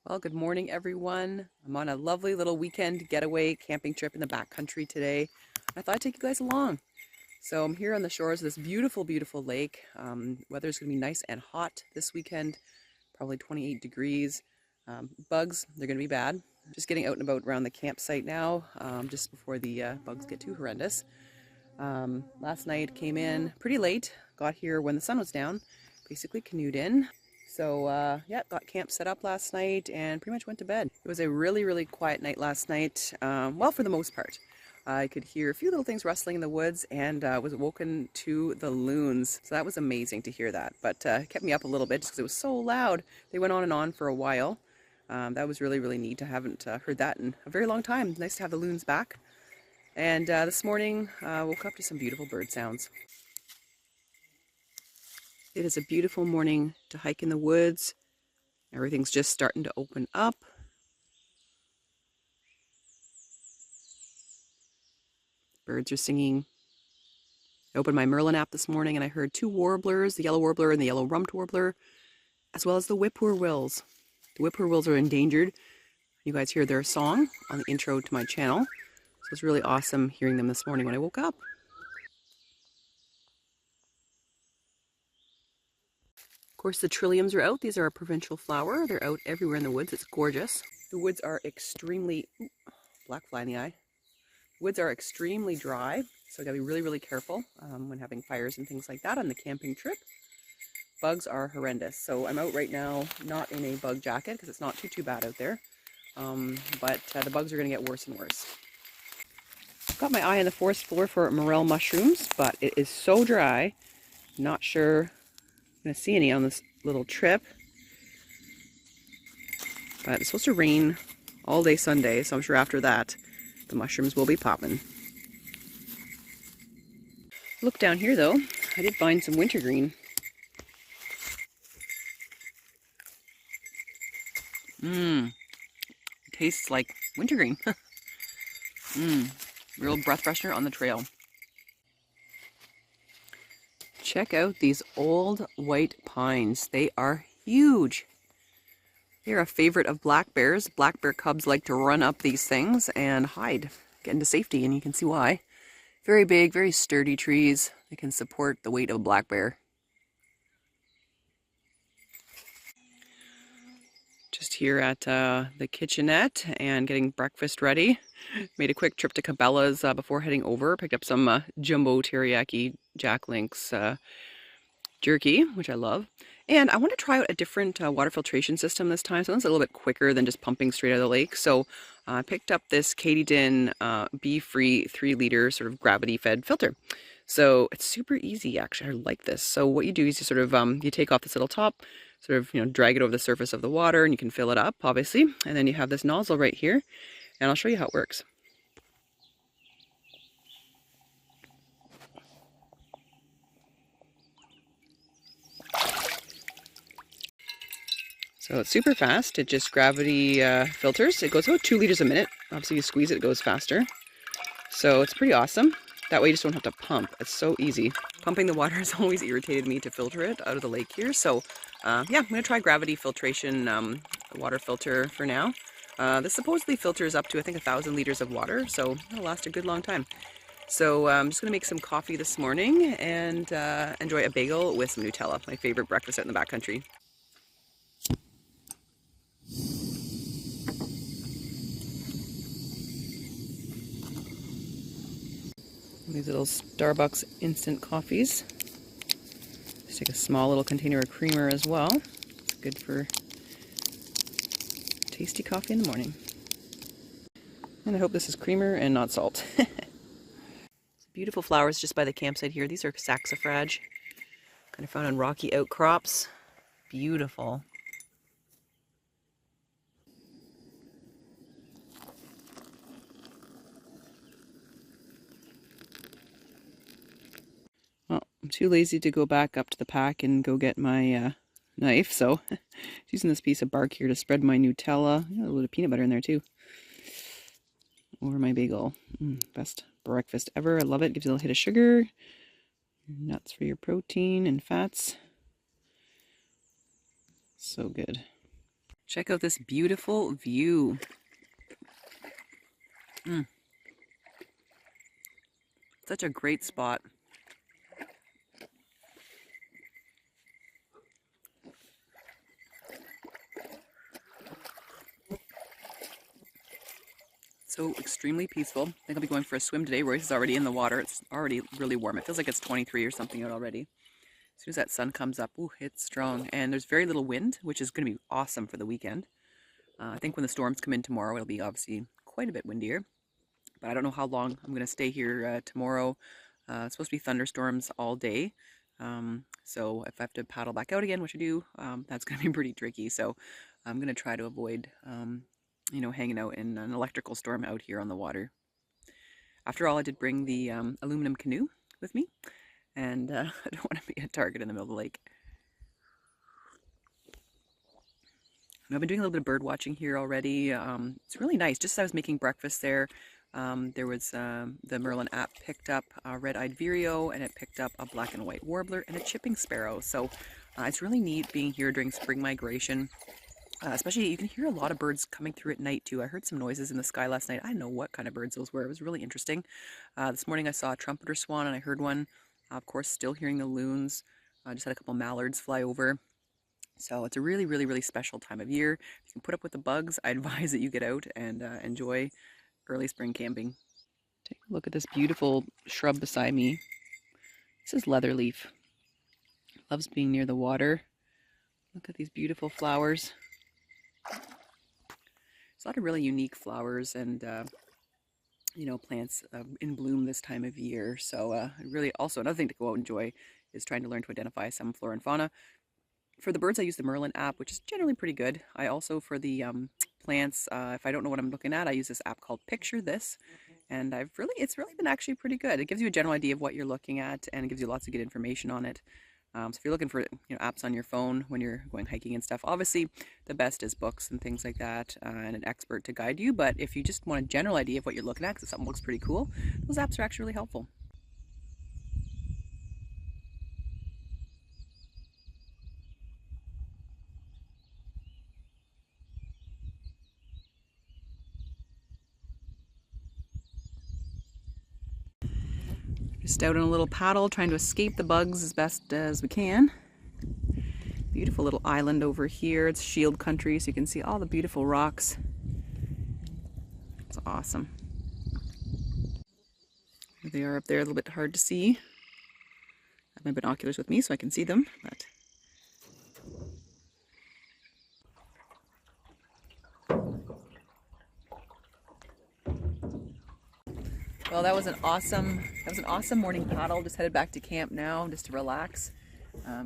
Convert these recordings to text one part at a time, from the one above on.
Well, good morning, everyone. I'm on a lovely little weekend getaway camping trip in the backcountry today. I thought I'd take you guys along. So I'm here on the shores of this beautiful, beautiful lake. Weather's going to be nice and hot this weekend, probably 28 degrees. Bugs, they're going to be bad. Just getting out and about around the campsite now, just before the bugs get too horrendous. Last night came in pretty late, got here when the sun was down, basically canoed in. So yeah, got camp set up last night and pretty much went to bed. It was a really, really quiet night last night. Well, for the most part. I could hear a few little things rustling in the woods and was woken to the loons. So that was amazing to hear that. But kept me up a little bit just because it was so loud. They went on and on for a while. That was really, really neat. I haven't heard that in a very long time. Nice to have the loons back. And this morning, woke up to some beautiful bird sounds. It is a beautiful morning to hike in the woods. Everything's just starting to open up. Birds are singing. I opened my Merlin app this morning and I heard two warblers, the yellow warbler and the yellow rumped warbler, as well as the whippoorwills. The whippoorwills are endangered. You guys hear their song on the intro to my channel. So it was really awesome hearing them this morning when I woke up. Of course, the trilliums are out. These are a provincial flower. They're out everywhere in the woods. It's gorgeous. The woods are extremely... black fly in the eye. The woods are extremely dry, so I gotta be really, really careful when having fires and things like that on the camping trip. Bugs are horrendous. So I'm out right now, not in a bug jacket because it's not too bad out there. But the bugs are gonna get worse and worse. Got my eye on the forest floor for morel mushrooms, but it is so dry. Not sure I'm gonna see any on this little trip, but it's supposed to rain all day Sunday, so I'm sure after that the mushrooms will be popping. Look down here though, I did find some wintergreen. It tastes like wintergreen. Real breath freshener on the trail. Check out these old white pines. They are huge. They're a favorite of black bears. Black bear cubs like to run up these things and hide, get into safety, and you can see why. Very big, very sturdy trees. They can support the weight of a black bear. Just here at the kitchenette and getting breakfast ready. Made a quick trip to Cabela's before heading over. Picked up some jumbo teriyaki Jack Link's jerky, which I love. And I want to try out a different water filtration system this time. So it's a little bit quicker than just pumping straight out of the lake. So I picked up this Katydyn bee-free 3-liter sort of gravity-fed filter. So it's super easy, actually. I like this. So what you do is you sort of, you take off this little top, sort of, drag it over the surface of the water, and you can fill it up, obviously. And then you have this nozzle right here, and I'll show you how it works. So it's super fast. It just gravity filters. It goes about 2 liters a minute. Obviously, you squeeze it, it goes faster. So it's pretty awesome. That way you just don't have to pump. It's so easy. Pumping the water has always irritated me to filter it out of the lake here. So yeah, I'm going to try gravity filtration water filter for now. This supposedly filters up to, I think, 1,000 liters of water. So it'll last a good long time. So I'm just going to make some coffee this morning and enjoy a bagel with some Nutella, my favorite breakfast out in the backcountry. These little Starbucks instant coffees. Just take a small little container of creamer as well. It's good for tasty coffee in the morning. And I hope this is creamer and not salt. Beautiful flowers just by the campsite here. These are saxifrage. Kind of found on rocky outcrops. Beautiful. Well, I'm too lazy to go back up to the pack and go get my knife, so using this piece of bark here to spread my Nutella. A little bit of peanut butter in there too. over my bagel. Best breakfast ever. I love it. Gives you a little hit of sugar, nuts for your protein and fats. So good. Check out this beautiful view. Such a great spot. So extremely peaceful. I think I'll be going for a swim today. Royce is already in the water. It's already really warm. It feels like it's 23 or something out already. As soon as that sun comes up, ooh, it's strong. And there's very little wind, which is going to be awesome for the weekend. I think when the storms come in tomorrow, it'll be obviously quite a bit windier. But I don't know how long I'm going to stay here tomorrow. It's supposed to be thunderstorms all day. So if I have to paddle back out again, which I do, that's going to be pretty tricky. So I'm going to try to avoid, you know, hanging out in an electrical storm out here on the water. After all, I did bring the aluminum canoe with me, and I don't want to be a target in the middle of the lake. I've been doing a little bit of bird watching here already. It's really nice. Just as I was making breakfast there, there was the Merlin app picked up a red-eyed vireo, and it picked up a black and white warbler and a chipping sparrow. So it's really neat being here during spring migration. Especially, you can hear a lot of birds coming through at night too. I heard some noises in the sky last night. I don't know what kind of birds those were. It was really interesting. This morning I saw a trumpeter swan, and I heard one. Of course, still hearing the loons. I just had a couple mallards fly over. So it's a really, really, really special time of year. If you can put up with the bugs, I advise that you get out and enjoy early spring camping. Take a look at this beautiful shrub beside me. This is leatherleaf. Loves being near the water. Look at these beautiful flowers. There's a lot of really unique flowers and you know, plants in bloom this time of year. So really, also another thing to go out and enjoy is trying to learn to identify some flora and fauna. For the birds, I use the Merlin app, which is generally pretty good. I also, for the plants, if I don't know what I'm looking at, I use this app called Picture This, and it's really been actually pretty good. It gives you a general idea of what you're looking at, and it gives you lots of good information on it. So if you're looking for, you know, apps on your phone when you're going hiking and stuff, obviously the best is books and things like that, and an expert to guide you. But if you just want a general idea of what you're looking at, because something looks pretty cool, those apps are actually really helpful. Just out on a little paddle, trying to escape the bugs as best as we can. Beautiful little island over here. It's shield country, so you can see all the beautiful rocks. It's awesome. There they are up there, a little bit hard to see. I have my binoculars with me so I can see them, but well, that was an awesome morning paddle. Just headed back to camp now just to relax,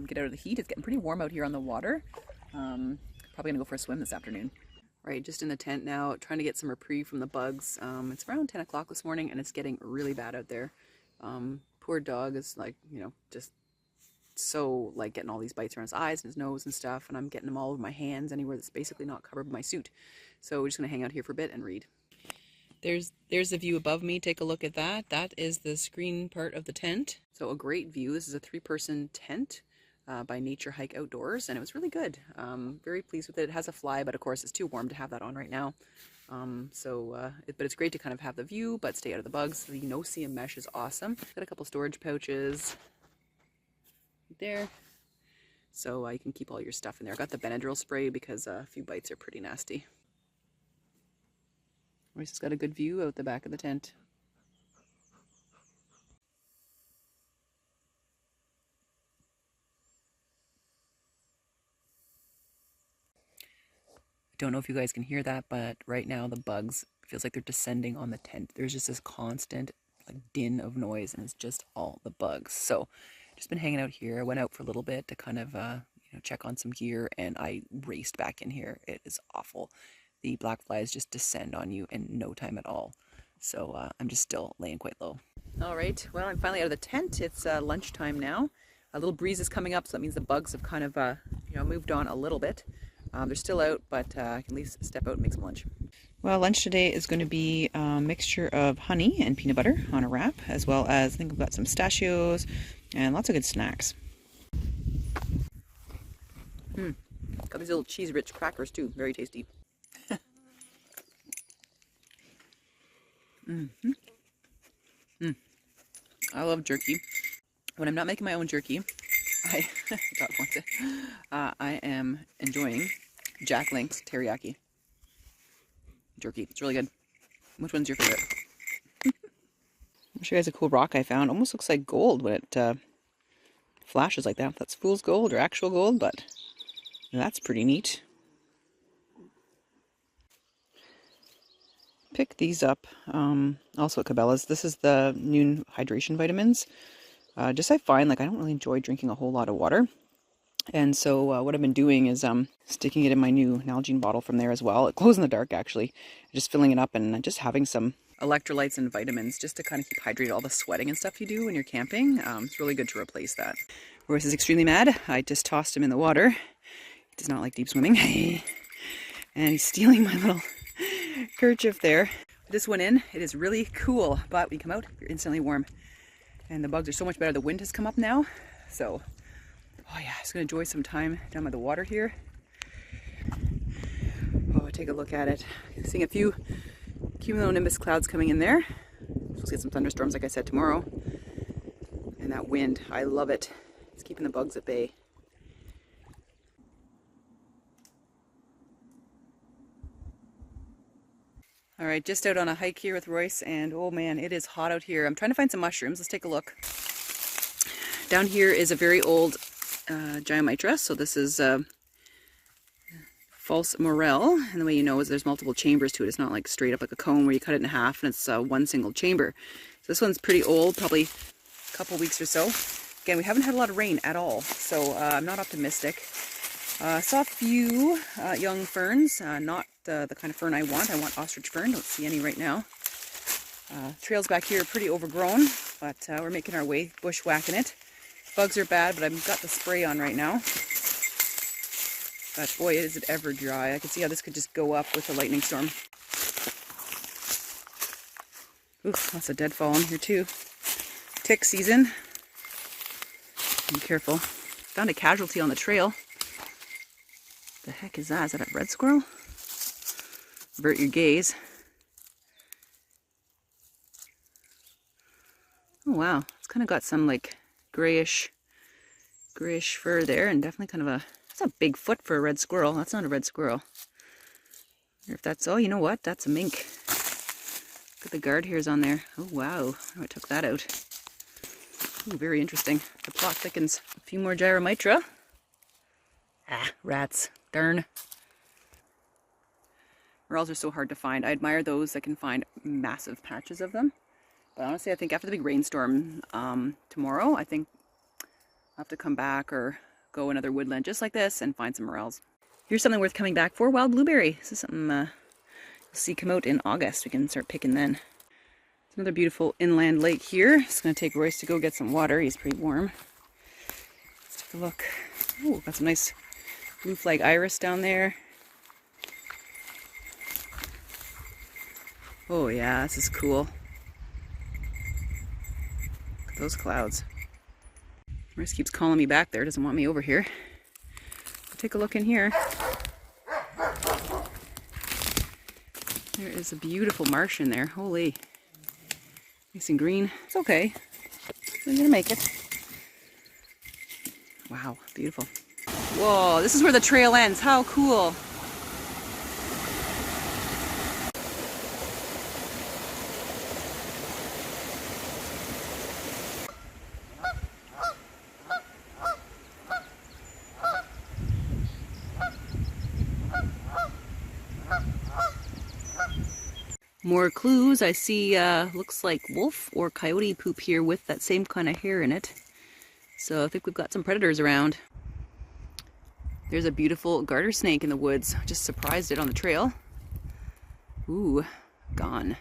get out of the heat. It's getting pretty warm out here on the water. Probably gonna go for a swim this afternoon. Right, just in the tent now, trying to get some reprieve from the bugs. It's around 10 o'clock this morning, and it's getting really bad out there. Poor dog is like, you know, just so like getting all these bites around his eyes and his nose and stuff, and I'm getting them all over my hands, anywhere that's basically not covered by my suit. So we're just gonna hang out here for a bit and read. There's the view above me. Take a look at that. That is the screen part of the tent. So a great view. This is a 3-person tent by Nature Hike Outdoors, and it was really good. Very pleased with it. It has a fly, but of course it's too warm to have that on right now. But it's great to kind of have the view, but stay out of the bugs. The no-see-um mesh is awesome. Got a couple storage pouches right there, so you can keep all your stuff in there. I got the Benadryl spray because a few bites are pretty nasty. Royce has got a good view out the back of the tent. I don't know if you guys can hear that, but right now the bugs, feels like they're descending on the tent. There's just this constant like din of noise, and it's just all the bugs. So just been hanging out here. I went out for a little bit to kind of you know, check on some gear, and I raced back in here. It is awful. The black flies just descend on you in no time at all. So I'm just still laying quite low. All right, well, I'm finally out of the tent. It's lunchtime now. A little breeze is coming up, so that means the bugs have kind of you know, moved on a little bit. They're still out, but I can at least step out and make some lunch. Well, lunch today is going to be a mixture of honey and peanut butter on a wrap, as well as I think I've got some pistachios and lots of good snacks. Got these little cheese-rich crackers too, very tasty. I love jerky. When I'm not making my own jerky, I am enjoying Jack Link's teriyaki jerky. It's really good. Which one's your favorite? I'll show you guys a cool rock I found. Almost looks like gold when it flashes like that. If that's fool's gold or actual gold, but that's pretty neat. Pick these up also at Cabela's. This is the noon hydration vitamins. Just I find like I don't really enjoy drinking a whole lot of water. And so what I've been doing is sticking it in my new Nalgene bottle from there as well. It glows in the dark actually. Just filling it up and just having some electrolytes and vitamins just to kind of keep hydrated all the sweating and stuff you do when you're camping. It's really good to replace that. Royce is extremely mad. I just tossed him in the water. He does not like deep swimming. And he's stealing my little kerchief there. This went in. It is really cool, but when you come out, you're instantly warm. And the bugs are so much better. The wind has come up now. So, oh yeah, just gonna enjoy some time down by the water here. Oh, take a look at it. Seeing a few cumulonimbus clouds coming in there. Supposed to get some thunderstorms, like I said, tomorrow. And that wind, I love it. It's keeping the bugs at bay. All right, just out on a hike here with Royce, and oh man, it is hot out here. I'm trying to find some mushrooms. Let's take a look. Down here is a very old Geomitra, so this is false Morel, and the way you know is there's multiple chambers to it. It's not like straight up like a cone where you cut it in half and it's one single chamber. So this one's pretty old, probably a couple weeks or so. Again, we haven't had a lot of rain at all, so I'm not optimistic. Saw a few young ferns, not the kind of fern I want. I want ostrich fern. Don't see any right now. Trails back here are pretty overgrown, but we're making our way, bushwhacking it. Bugs are bad, but I've got the spray on right now. But boy, is it ever dry. I can see how this could just go up with a lightning storm. Ooh, lots of deadfall in here too. Tick season. Be careful. Found a casualty on the trail. The heck is that? Is that a red squirrel? Avert your gaze. Oh wow, it's kind of got some like grayish fur there, and definitely kind of a, that's a big foot for a red squirrel. That's not a red squirrel. Or if that's, oh, you know what? That's a mink. Look at the guard hairs on there. Oh wow, I took that out. Ooh, very interesting. The plot thickens. A few more Gyromitra. Ah, rats. Darn. Morels are so hard to find. I admire those that can find massive patches of them. But honestly, I think after the big rainstorm tomorrow, I think I'll have to come back or go another woodland just like this and find some morels. Here's something worth coming back for, wild blueberry. This is something you'll see come out in August. We can start picking then. It's another beautiful inland lake here. Just going to take Royce to go get some water. He's pretty warm. Let's take a look. Oh, got some nice blue flag iris down there. Oh yeah, this is cool. Look at those clouds. Royce keeps calling me back there, doesn't want me over here. I'll take a look in here. There is a beautiful marsh in there. Holy. Nice and green. It's okay. We're gonna make it. Wow, beautiful. Whoa, this is where the trail ends. How cool. More clues. I see looks like wolf or coyote poop here with that same kind of hair in it. So I think we've got some predators around. There's a beautiful garter snake in the woods. Just surprised it on the trail. Ooh, gone.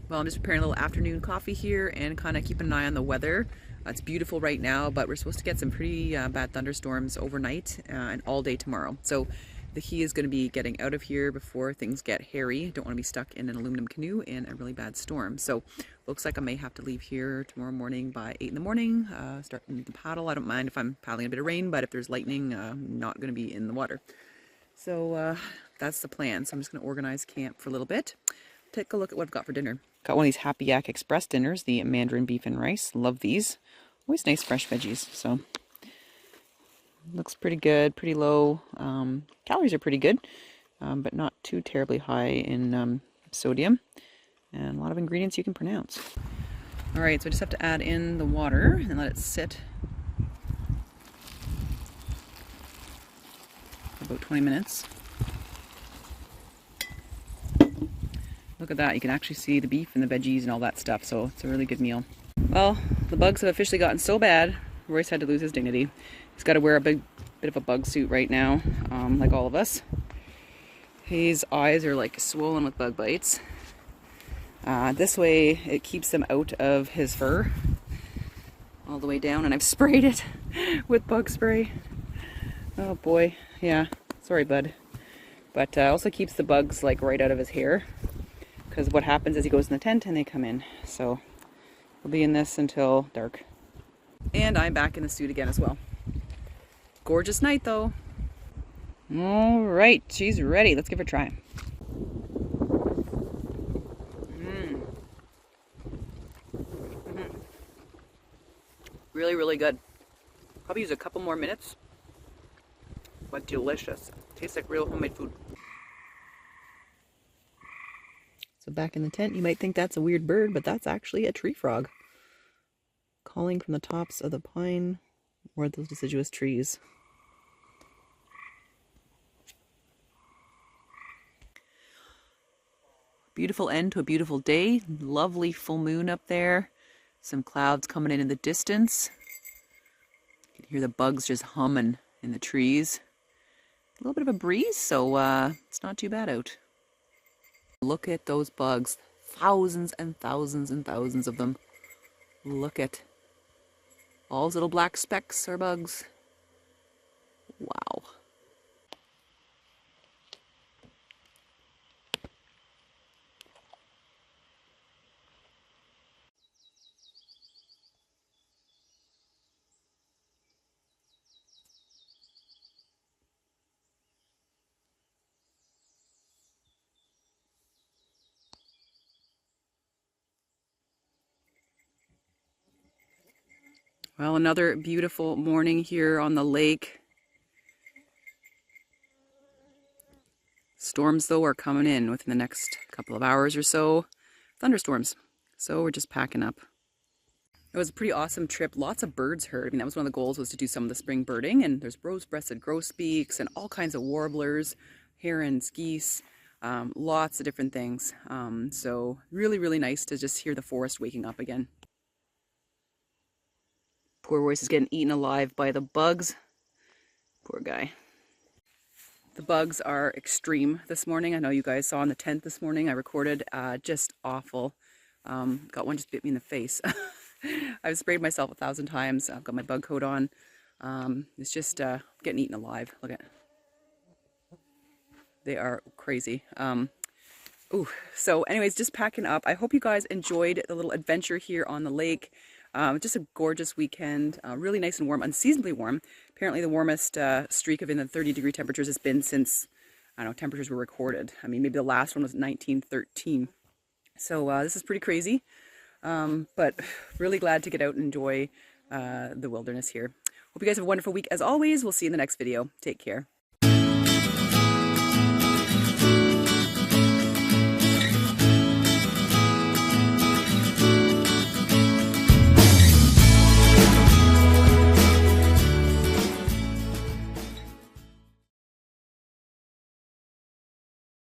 Well, I'm just preparing a little afternoon coffee here and kind of keeping an eye on the weather. It's beautiful right now, but we're supposed to get some pretty bad thunderstorms overnight and all day tomorrow. So The key is going to be getting out of here before things get hairy. Don't want to be stuck in an aluminum canoe in a really bad storm. So looks like I may have to leave here tomorrow morning by 8 in the morning, starting to paddle. I don't mind if I'm paddling a bit of rain, but if there's lightning, I'm not going to be in the water. So that's the plan. So I'm just going to organize camp for a little bit. Take a look at what I've got for dinner. Got one of these Happy Yak Express dinners, the mandarin beef and rice. Love these. Always nice fresh veggies. So looks pretty good, pretty low. Calories are pretty good, but not too terribly high in sodium. And a lot of ingredients you can pronounce. All right, so I just have to add in the water and let it sit for about 20 minutes. Look at that, you can actually see the beef and the veggies and all that stuff, so it's a really good meal. Well, the bugs have officially gotten so bad, Royce had to lose his dignity. He's got to wear a bit of a bug suit right now, like all of us. His eyes are like swollen with bug bites. This way it keeps them out of his fur all the way down, and I've sprayed it with bug spray. Oh boy, yeah, sorry bud. But also keeps the bugs like right out of his hair, because what happens is he goes in the tent and they come in. So we'll be in this until dark. And I'm back in the suit again as well. Gorgeous night though. All right, she's ready. Let's give her a try. Really, really good. Probably use a couple more minutes, but delicious. Tastes like real homemade food. So back in the tent, you might think that's a weird bird, but that's actually a tree frog calling from the tops of the pine or those deciduous trees. Beautiful end to a beautiful day. Lovely full moon up there. Some clouds coming in the distance. You can hear the bugs just humming in the trees. A little bit of a breeze, so it's not too bad out. Look at those bugs. Thousands and thousands and thousands of them. Look at all those little black specks are bugs. Wow. Well, another beautiful morning here on the lake. Storms, though, are coming in within the next couple of hours or so. Thunderstorms. So we're just packing up. It was a pretty awesome trip. Lots of birds heard. I mean, that was one of the goals, was to do some of the spring birding. And there's rose-breasted grosbeaks and all kinds of warblers, herons, geese, lots of different things. So really, really nice to just hear the forest waking up again. Poor Royce is getting eaten alive by the bugs. Poor guy. The bugs are extreme this morning. I know you guys saw in the tent this morning. I recorded, just awful. Got one just bit me in the face. I've sprayed myself 1,000 times. I've got my bug coat on. It's just getting eaten alive. Look at it. They are crazy. Ooh. So anyways, just packing up. I hope you guys enjoyed the little adventure here on the lake. Just a gorgeous weekend, really nice and warm, unseasonably warm. Apparently the warmest streak of in the 30-degree temperatures has been since, I don't know, temperatures were recorded. I mean, maybe the last one was 1913. So this is pretty crazy, but really glad to get out and enjoy the wilderness here. Hope you guys have a wonderful week as always. We'll see you in the next video. Take care.